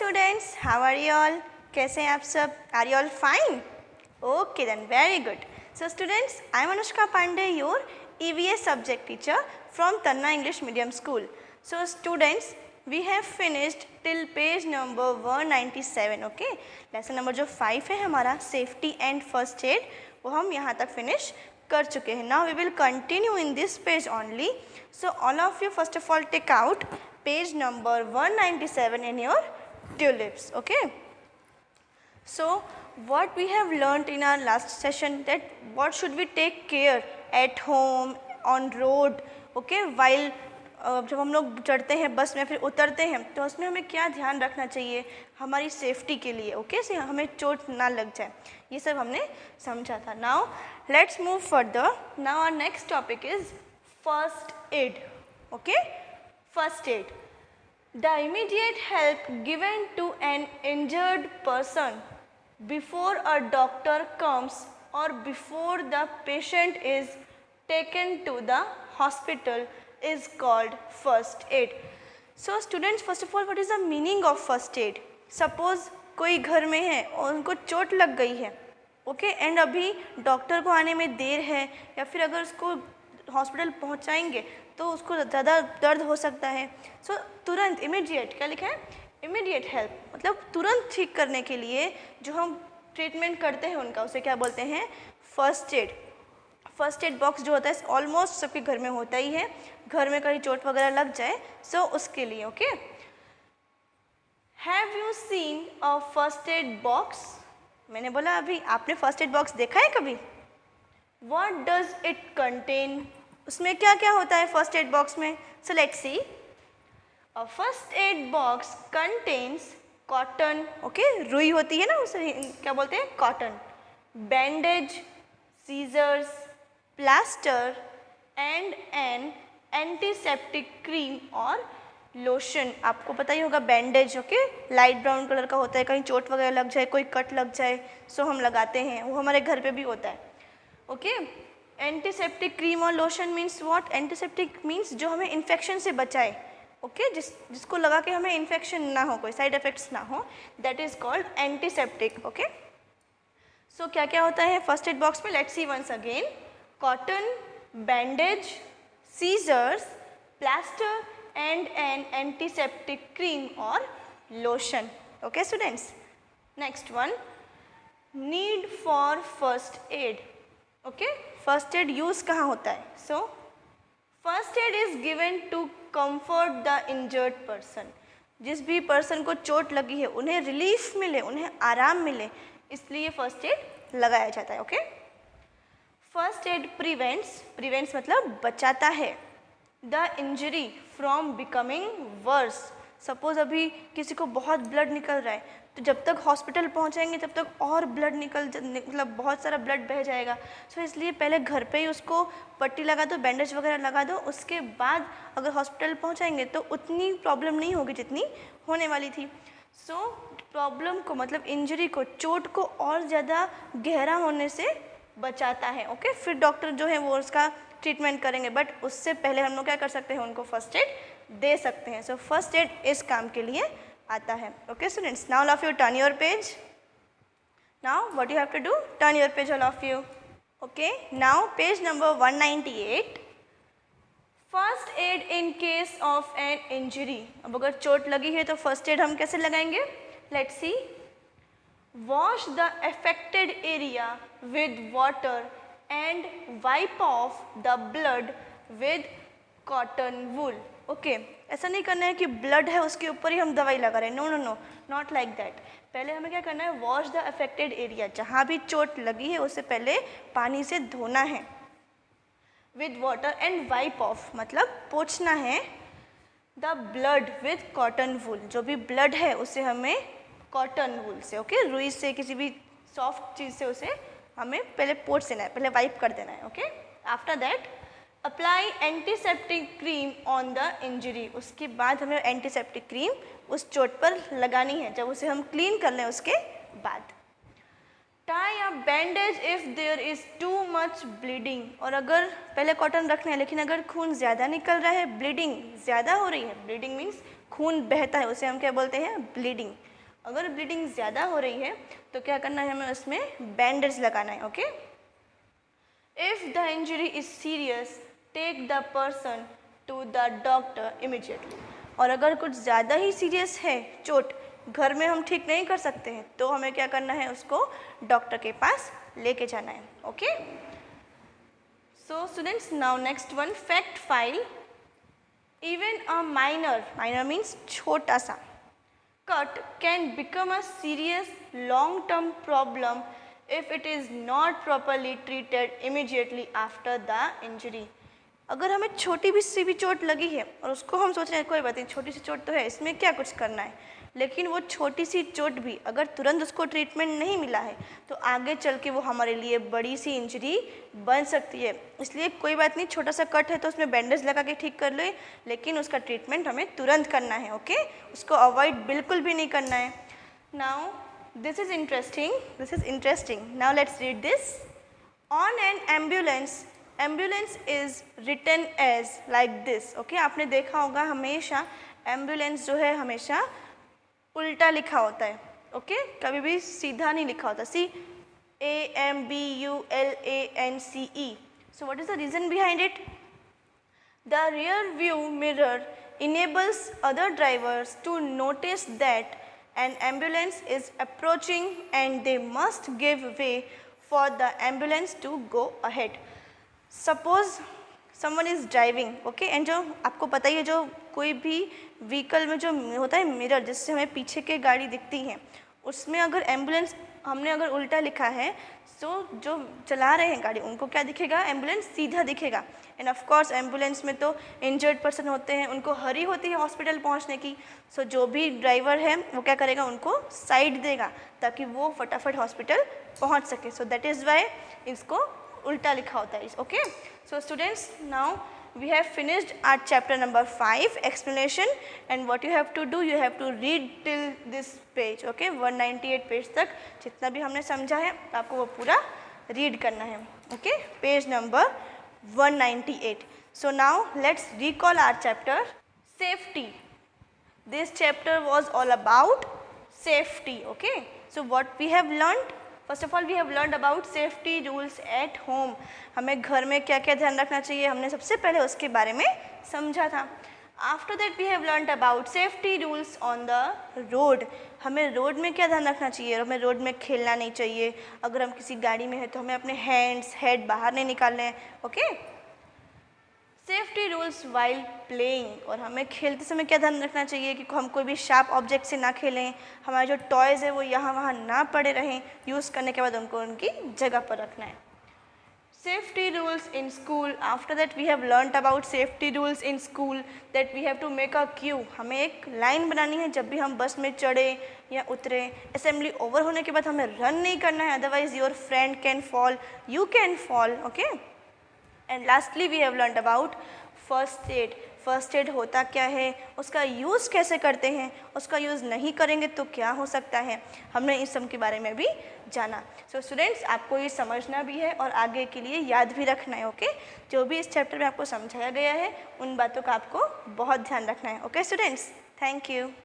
students, how are you all? कैसे हैं आप सब? Are you all fine? Okay then, very good. So students, I am Anushka Pandey, your EVS subject teacher from Tanna English Medium School. So students, we have finished till page number 197. Okay, lesson number जो 5 है हमारा safety and first aid, वो हम यहाँ तक finish कर चुके हैं. Now we will continue in this page only. So all of you first of all take out page number 197 in your tulips. Okay. So what we have learnt in our last session, that what should we take care at home, on road, okay, while जब हम लोग चढ़ते हैं बस में फिर उतरते हैं तो उसमें हमें क्या ध्यान रखना चाहिए हमारी सेफ्टी के लिए, ओके, से हमें चोट ना लग जाए, ये सब हमने समझा था. Now let's move further. Now our next topic is first aid. Okay, first aid, the immediate help given to an injured person before a doctor comes or before the patient is taken to the hospital is called first aid. So students, first of all, what is the meaning of first aid? Suppose कोई घर में है और उनको चोट लग गई है, ओके, एंड अभी डॉक्टर को आने में देर है या फिर अगर उसको हॉस्पिटल पहुंचाएंगे तो उसको ज़्यादा दर्द हो सकता है. सो तुरंत इमीडिएट, क्या लिखा है, इमीडिएट हेल्प, मतलब तुरंत ठीक करने के लिए जो हम ट्रीटमेंट करते हैं उनका, उसे क्या बोलते हैं, first aid. First aid box जो होता है ऑलमोस्ट सबके घर में होता ही है, घर में कहीं चोट वगैरह लग जाए सो उसके लिए. Okay, have you seen a first aid box? मैंने बोला अभी आपने फर्स्ट एड बॉक्स देखा है कभी? What does it contain? उसमें क्या क्या होता है फर्स्ट एड बॉक्स में? So let's see. A first aid box contains cotton, okay, रुई होती है ना, उसे क्या बोलते हैं, cotton, bandage, scissors, plaster and an antiseptic cream और लोशन. आपको पता ही होगा bandage, okay, light brown colour का होता है, कहीं चोट वगैरह लग जाए, कोई कट लग जाए सो हम लगाते हैं, वो हमारे घर पे भी होता है. ओके, एंटीसेप्टिक क्रीम और lotion means what? Antiseptic means जो हमें इन्फेक्शन से बचाए, ओके, जिसको लगा के हमें इन्फेक्शन ना हो, कोई साइड इफेक्ट्स ना हो, that is called antiseptic. Okay, so क्या क्या होता है फर्स्ट एड बॉक्स में? Let's see once again. Cotton, bandage, scissors, plaster and an antiseptic cream और lotion. Okay students, next one, need for first aid. Okay, first aid use कहाँ होता है? So first aid is given to comfort the injured person. जिस भी person को चोट लगी है उन्हें रिलीफ मिले, उन्हें आराम मिले, इसलिए फर्स्ट एड लगाया जाता है. ओके, फर्स्ट एड प्रिवेंट्स मतलब बचाता है, the injury from becoming worse. Suppose अभी किसी को बहुत ब्लड निकल रहा है तो जब तक हॉस्पिटल पहुंचाएंगे तब तक और ब्लड मतलब बहुत सारा ब्लड बह जाएगा. सो इसलिए पहले घर पे ही उसको पट्टी लगा दो, बैंडेज वगैरह लगा दो, उसके बाद अगर हॉस्पिटल पहुंचाएंगे तो उतनी प्रॉब्लम नहीं होगी जितनी होने वाली थी. सो प्रॉब्लम को मतलब इंजरी को, चोट को और ज़्यादा गहरा होने से बचाता है. ओके, फिर डॉक्टर जो है वो उसका ट्रीटमेंट करेंगे, बट उससे पहले हम लोग क्या कर सकते हैं, उनको फर्स्ट एड दे सकते हैं. सो फर्स्ट एड इस काम के लिए आता है. Okay students, now all of you turn your page. Now what you have to do, turn your page all of you. Okay, now page number 198, first aid in case of an injury. अब अगर चोट लगी है तो first aid हम कैसे लगाएंगे? Let's see. Wash the affected area with water and wipe off the blood with cotton wool. Okay, ऐसा नहीं करना है कि ब्लड है उसके ऊपर ही हम दवाई लगा रहे हैं, no no no, not like that. पहले हमें क्या करना है, वॉश द अफेक्टेड एरिया, जहाँ भी चोट लगी है उससे पहले पानी से धोना है, with water and wipe off मतलब पोंछना है, the blood with cotton wool, जो भी ब्लड है उसे हमें कॉटन वूल से, ओके, रुई से, किसी भी सॉफ्ट चीज़ से उसे हमें पहले पोंछ देना है, पहले वाइप कर देना है. Okay, after that apply antiseptic cream on the injury. उसके बाद हमें एंटीसेप्टिक क्रीम उस चोट पर लगानी है जब उसे हम क्लीन कर लें उसके बाद. Tie a bandage if there is too much bleeding. और अगर पहले कॉटन रखना है लेकिन अगर खून ज़्यादा निकल रहा है, ब्लीडिंग ज़्यादा हो रही है, ब्लीडिंग मीन्स खून बहता है, उसे हम क्या बोलते हैं, ब्लीडिंग. अगर ब्लीडिंग ज़्यादा हो रही है तो क्या करना है, हमें उसमें बैंडेज लगाना है। Okay, if the injury is serious take the person to the doctor immediately. और अगर कुछ ज़्यादा ही सीरियस है चोट, घर में हम ठीक नहीं कर सकते हैं, तो हमें क्या करना है, उसको डॉक्टर के पास लेके जाना है। Okay, so students, now next one, fact file. Even a minor means छोटा सा cut can become a serious long-term problem if it is not properly treated immediately after the injury। अगर हमें छोटी भी सी भी चोट लगी है और उसको हम सोच रहे हैं कोई बात नहीं, छोटी सी चोट तो है, इसमें क्या कुछ करना है, लेकिन वो छोटी सी चोट भी अगर तुरंत उसको ट्रीटमेंट नहीं मिला है तो आगे चल के वो हमारे लिए बड़ी सी इंजरी बन सकती है। इसलिए कोई बात नहीं, छोटा सा कट है तो उसमें बैंडेज लगा के ठीक कर ले, लेकिन उसका ट्रीटमेंट हमें तुरंत करना है। ओके, उसको अवॉइड बिल्कुल भी नहीं करना है। Now this is interesting, now let's read this. On an ambulance is written as like this. Okay, आपने देखा होगा हमेशा एम्बुलेंस जो है हमेशा उल्टा लिखा होता है। ओके, कभी भी सीधा नहीं लिखा होता, CAMBULANCE। So what is the reason behind it? The rear view mirror enables other drivers to notice that an ambulance is approaching and they must give way for the ambulance to go ahead. Suppose someone is driving, okay, and जो आपको पता ही है, जो कोई भी vehicle में जो होता है मिरर, जिससे हमें पीछे की गाड़ी दिखती है, उसमें अगर एम्बुलेंस हमने अगर उल्टा लिखा है तो जो चला रहे हैं गाड़ी उनको क्या दिखेगा, एम्बुलेंस सीधा दिखेगा। एंड ऑफ कोर्स एम्बुलेंस में तो इंजर्ड पर्सन होते हैं, उनको हरी होती है हॉस्पिटल पहुंचने की, सो जो भी ड्राइवर है वो क्या करेगा, उनको साइड देगा ताकि वो फटाफट हॉस्पिटल पहुंच सके। सो दैट इज़ वाई इसको उल्टा लिखा होता है। Okay, so students, now we have finished our chapter number 5 explanation, and what you have to do, you have to read till this page. okay, 198 page तक जितना भी हमने समझा है आपको वो पूरा रीड करना है। Okay, page number 198। so now let's recall our chapter safety. This chapter was all about safety. okay, so what we have learned, first of all we have learn about safety rules at home. हमें घर में क्या क्या ध्यान रखना चाहिए, हमने सबसे पहले उसके बारे में समझा था। After that we have learn about safety rules on the road. हमें रोड में क्या ध्यान रखना चाहिए, हमें रोड में खेलना नहीं चाहिए, अगर हम किसी गाड़ी में हैं तो हमें अपने हेड बाहर नहीं निकालने हैं। Okay, safety rules while playing, और हमें खेलते समय क्या ध्यान रखना चाहिए कि हम कोई भी शार्प ऑब्जेक्ट से ना खेलें, हमारे जो टॉयज़ है वो यहाँ वहाँ ना पड़े रहें, यूज़ करने के बाद उनको उनकी जगह पर रखना है। Safety rules in school, after that we have learned about safety rules in school that we have to make a queue. हमें एक लाइन बनानी है जब भी हम बस में चढ़े या उतरे। असेंबली ओवर होने के बाद हमें रन नहीं करना है, otherwise your friend can fall, you can fall. Okay, and lastly we have learned about first aid. First aid होता क्या है, उसका यूज़ कैसे करते हैं, उसका यूज़ नहीं करेंगे तो क्या हो सकता है, हमने इस सब के बारे में भी जाना। सो स्टूडेंट्स, आपको ये समझना भी है और आगे के लिए याद भी रखना है। ओके, जो भी इस चैप्टर में आपको समझाया गया है उन बातों का आपको बहुत ध्यान रखना है। Okay students, thank you.